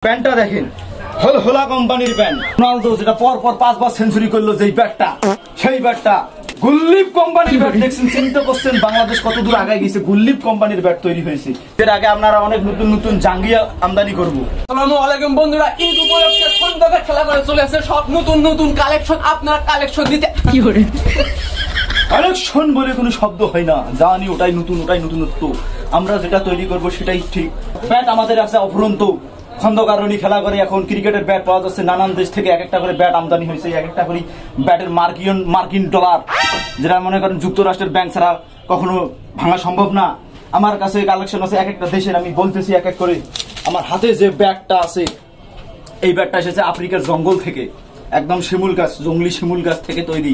প্যান্টটা দেখেন, হোলা কোম্পানির প্যান্ট। রোনালদো যেটা পর পর 5 বার সেঞ্চুরি করলো, যেই ব্যাটটা, সেই ব্যাটটা গুল্লিপ কোম্পানির ব্যাট। দেখছেন, চিন্তা করছেন বাংলাদেশ কত দূর আগায় গেছে। গুল্লিপ কোম্পানির ব্যাট তৈরি হয়েছে। এর আগে আপনারা অনেক নতুন নতুন জাঙ্গিয়া আমদানি করবো। আসসালামু আলাইকুম বন্ধুরা, ঈদ উপলক্ষে খন্দকার খেলা করে চলে আসছে সব নতুন নতুন কালেকশন। আপনারা কালেকশন দিতে কি করে কালেকশন বলে কোনো শব্দ হয় না, জানি ওটাই নতুন, ওটাই নতুনত্ব। আমরা যেটা তৈরি করবো সেটাই ঠিক। ব্যাট আমাদের আছে অফুরন্ত। খন্দকারণী খেলা করে এখন ক্রিকেটের ব্যাট পাওয়া যাচ্ছে নানান দেশ থেকে। এক একটা করে ব্যাট আমদানি হয়েছে, এক একটা করে ব্যাটের মার্কিন ডলার, যেটা মনে করেন যুক্তরাষ্ট্রের ব্যাংক ছাড়া কখনো ভাঙা সম্ভব না। আমার কাছে কালেকশন আছে এক একটা দেশের, আমি বলতেছি এক এক করে। আমার হাতে যে ব্যাটটা আছে, এই ব্যাটটা এসেছে আফ্রিকার জঙ্গল থেকে, একদম শিমুল গাছ, জঙ্গলি শিমুল গাছ থেকে তৈরি।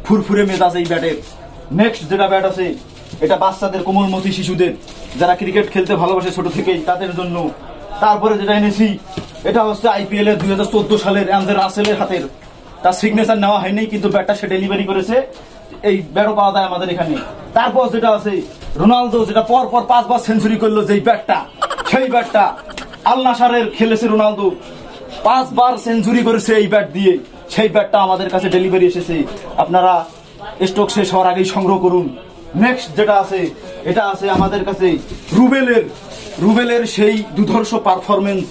ফুরফুরে মেজাজ এই ব্যাটের। নেক্সট যেটা ব্যাট আছে, এটা বাচ্চাদের, কোমলমতি শিশুদের, যারা ক্রিকেট খেলতে ভালোবাসে ছোট থেকেই, তাদের জন্য। তারপরে যেটা এনেছি, এটা হচ্ছে IPL এর 2014 সালের অ্যান্ড্রে রাসেলের হাতের। তার সিগনেচার নেওয়া হয়নি, কিন্তু ব্যাটটা সে ডেলিভারি করেছে। এই ব্যাটও পাওয়া যায় আমাদের এখানে। তারপর যেটা আছে, রোনালদো যেটা পর পর 5 বার সেঞ্চুরি করলো, যেই ব্যাটটা, সেই ব্যাটটা আল নাসারের খেলেছে রোনালদো। 5 বার সেঞ্চুরি করেছে এই ব্যাট দিয়ে। সেই ব্যাটটা আমাদের কাছে ডেলিভারি এসেছে। আপনারা স্টক শেষ হওয়ার আগেই সংগ্রহ করুন। নেক্সট যেটা আছে, এটা আছে আমাদের কাছে রুবেলের সেই দুর্ধর্ষ পারফরমেন্স।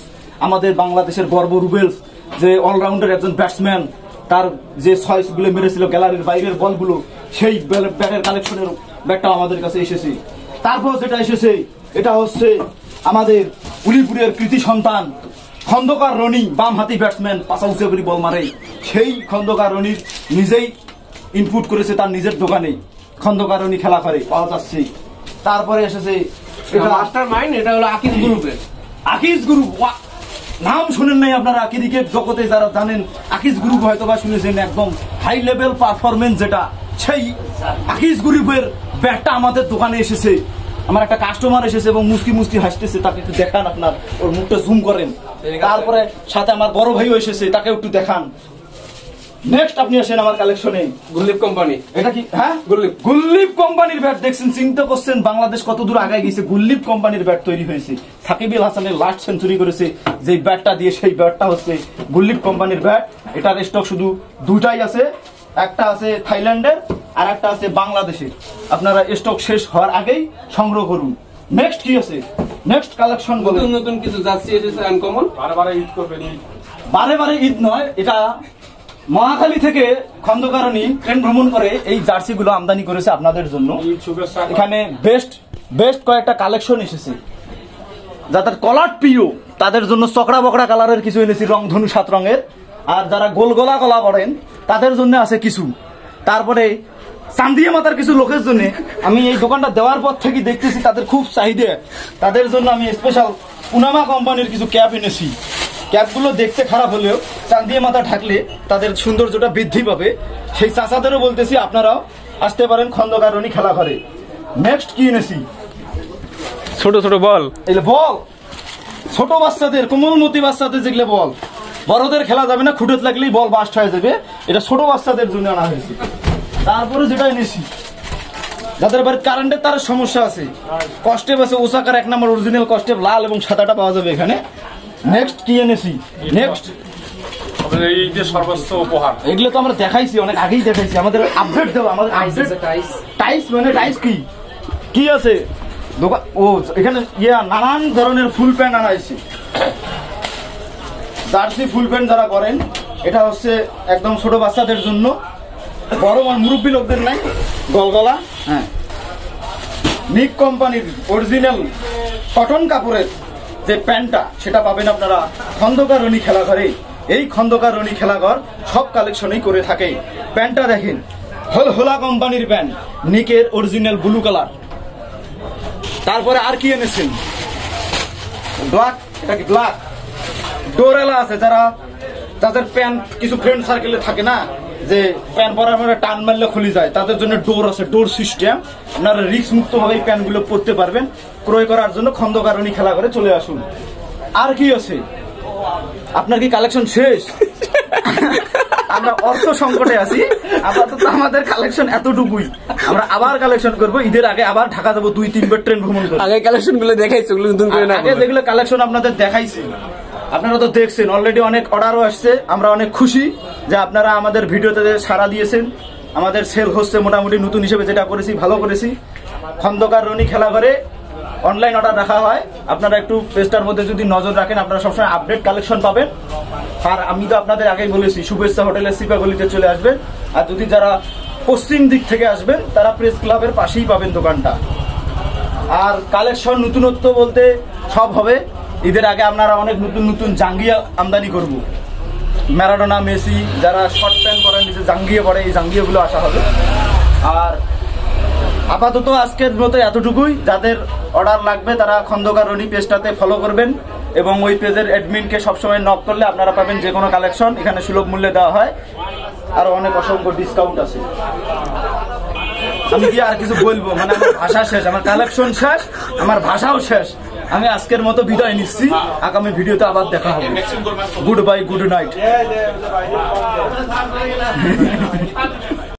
আমাদের বাংলাদেশের গর্ব রুবেলস, যে অলরাউন্ডার একজন ব্যাটসম্যান। তার যে ছয়গুলো মেরেছিল গ্যালারির বাইরের বলগুলো, সেই ব্যাটের কালেকশনের ব্যাটটা আমাদের কাছে এসেছে। তারপর যেটা এসেছে, এটা হচ্ছে আমাদের উলিপুরের কৃতি সন্তান খন্দকার রনি, বাম হাতি ব্যাটসম্যান, পাশা উঁচু করে বল মারে। সেই খন্দকার রনির নিজেই ইনপুট করেছে তার নিজের দোকানে। খন্দকার রনি খেলা করে, পাওয়া যাচ্ছে। তারপরে এসেছে মাস্টার মাইন্ড, এটা হলো আকিজ গ্রুপের। আকিজ গ্রুপ, নাম শুনেন নাই আপনারা? ক্রিকেট জগতে যারা জানেন, আকিজ গ্রুপ হয়তো বা শুনেছেন। একদম হাই লেভেল পারফরমেন্স যেটা, সেই আকিজ গ্রুপের ব্যাটটা আমাদের দোকানে এসেছে। আমার একটা কাস্টমার এসেছে এবং মুস্কি হাসতেছে, তাকে একটু দেখান, আপনার ওর মুখটা জুম করেন। তারপরে সাথে আমার বড় ভাইও এসেছে, তাকে একটু দেখান। নেক্সট আপনি আসেন আমার কালেকশনে, গুল্লিপ কোম্পানি। এটা কি? হ্যাঁ, গুল্লিপ কোম্পানির ব্যাট। দেখছেন, চিন্তা করছেন বাংলাদেশ কত দূর আগায় গেছে। গুল্লিপ কোম্পানির ব্যাট তৈরি হয়েছে। সাকিব আল হাসানের লাস্ট সেঞ্চুরি করেছে যে ব্যাটটা দিয়ে, সেই ব্যাটটা হচ্ছে গুল্লিপ কোম্পানির ব্যাট। এটার স্টক শুধু দুটাই আছে, একটা আছে থাইল্যান্ডের আর একটা আছে বাংলাদেশের। আপনারা স্টক শেষ হওয়ার আগেই সংগ্রহ করুন। নেক্সট কি আছে? নেক্সট কালেকশন নতুন নতুন কিছু জার্সি এসেছে আনকমন। বারে ঈদ করবেন? বারে ঈদ নয়, এটা মহাখালী থেকে খন্দকারণী ট্রেন ভ্রমণ করে এই জার্সি গুলো আমদানি করেছে আপনাদের জন্য। এখানে বেস্ট কয়েকটা কালেকশন এসেছে। যাদের কলার প্রিয় তাদের জন্য চকড়া বকড়া কালারের কিছু এনেছি, রংধনু 7 রঙের। আর যারা গোলগোলা কলা পড়েন তাদের জন্য আছে কিছু। তারপরে চান্দিয়া মাতার কিছু লোকের জন্য, আমি এই দোকানটা দেওয়ার পর থেকে দেখতেছি তাদের খুব চাহিদা। তাদের জন্য আমি স্পেশাল পুনামা কোম্পানির কিছু ক্যাপ এনেছি। ক্যাপগুলো দেখতে খারাপ হলেও চান্দিয়া মাথা ঢাকলে তাদের সৌন্দর্যটা বৃদ্ধি পাবে। সেই চাচাদেরও বলতেছি, আপনারাও আসতে পারেন খন্দকারণী খেলা ঘরে। নেক্সট কি এনেছি? ছোট ছোট বল। এই বল ছোট বাচ্চাদের, কোমলমতি বাচ্চাদের যেগুলো বল, বড়দের খেলা যাবে না, খুঁটে লাগলেই বল বাস্ট হয়ে যাবে। এটা ছোট বাচ্চাদের জন্য আনা হয়েছে। তারপরে যেটা এনেছি, যাদের বাড়ির কারেন্টের তার সমস্যা আছে, কস্টেপ আছে, ওসাকার 1 নম্বর অরিজিনাল কস্টেপ, লাল এবং সাদাটা পাওয়া যাবে এখানে। নেক্সট কি এনেছি? নেক্সট এই যে সর্বোচ্চ উপহার, এগুলো তো আমরা দেখাইছি, অনেক আগেই দেখাইছি। আমাদের আপডেট দেবো। আমাদের টাইস মানে টাইস কি আছে দোকান? ও এখানে নানান ধরনের ফুল প্যান্ট আনা হয়েছে। জার্সি ফুল প্যান্ট যারা করেন, এটা হচ্ছে একদম ছোট বাচ্চাদের জন্য, বড় মুরব্বী লোকদের নাই, গলগলা। হ্যাঁ, নিক কোম্পানির অরিজিনাল কটন কাপড়ের যে প্যান্টটা, সেটা পাবেন আপনারা খন্দকারণী খেলাঘরে। এই খন্দকারণী খেলাঘর সব কালেকশনই করে থাকে। প্যান্টটা দেখেন, হোলা কোম্পানির প্যান্ট, নিকের অরিজিনাল ব্লু কালার। তারপরে আর কি এনেছেন? ব্ল্যাক, এটা কি ব্ল্যাক ডোরেলা আছে। যাদের প্যান্ট কিছু ফ্রেন্ড সার্কেলে থাকে না, যে প্যান্ট পরার পরে টান মারলে খুলে যায়, তাদের জন্য ডোর আছে, ডোর সিস্টেম। আপনারা রিস্ক মুক্ত ভাবে এই প্যান্ট গুলো পরতে পারবেন। ক্রয় করার জন্য খন্দকারণী খেলা করে চলে আসুন। আর কি আছে? আপনার কি কালেকশন শেষ? আমরা অর্থ সংকটে আছি, আপাতত আমাদের কালেকশন এতটুকুই। আমরা আবার কালেকশন করবো ঈদের আগে, আবার ঢাকা যাবো 2-3 বার ট্রেন ভ্রমণ করবো। আগে কালেকশন গুলো দেখাইছো, নতুন করে না? আগে যেগুলো কালেকশন আপনাদের দেখাইছি আপনারা তো দেখছেন অলরেডি অনেক অর্ডারও আসছে, আমরা অনেক খুশি যে আপনারা আমাদের ভিডিওতে সাড়া দিয়েছেন। আমাদের সেল হচ্ছে মোটামুটি নতুন হিসেবে যেটা করেছি ভালো করেছি। খন্দকার রনি খেলা করে অনলাইন অর্ডার রাখা হয়, আপনারা একটু পেজটার মধ্যে যদি নজর রাখেন আপনারা সবসময় আপডেট কালেকশন পাবেন। আর আমি তো আপনাদের আগেই বলেছি শুভেচ্ছা হোটেলের সিপা গলিতে চলে আসবেন, আর যদি যারা পশ্চিম দিক থেকে আসবেন তারা প্রেস ক্লাবের পাশেই পাবেন দোকানটা। আর কালেকশন নতুনত্ব বলতে সব হবে। ঈদের আগে আপনারা অনেক নতুন নতুন জাঙ্গিয়া আমদানি করব, ম্যারাডোনা মেসি যারা শর্ট প্যান্ট পরেন নিচে জাঙ্গিয়ে পরে এই জাঙ্গিয়াগুলো আসা হবে। আর আপাতত আজকের মতো এতটুকুই। যাদের অর্ডার লাগবে তারা খন্দকার রনি পেজটাতে ফলো করবেন এবং ওই পেজের অ্যাডমিনকে সবসময় নক করলে আপনারা পাবেন যে কোনো কালেকশন, এখানে সুলভ মূল্যে দেওয়া হয়, আর অনেক অসংখ্য ডিসকাউন্ট আছে। আমি কি আর কিছু বলবো, মানে আমার ভাষা শেষ, আমার কালেকশন শেষ, আমার ভাষাও শেষ। আমি আজকের মতো বিদায় নিচ্ছি, আগামী ভিডিওতে আবার দেখা হবে। Good bye, good night.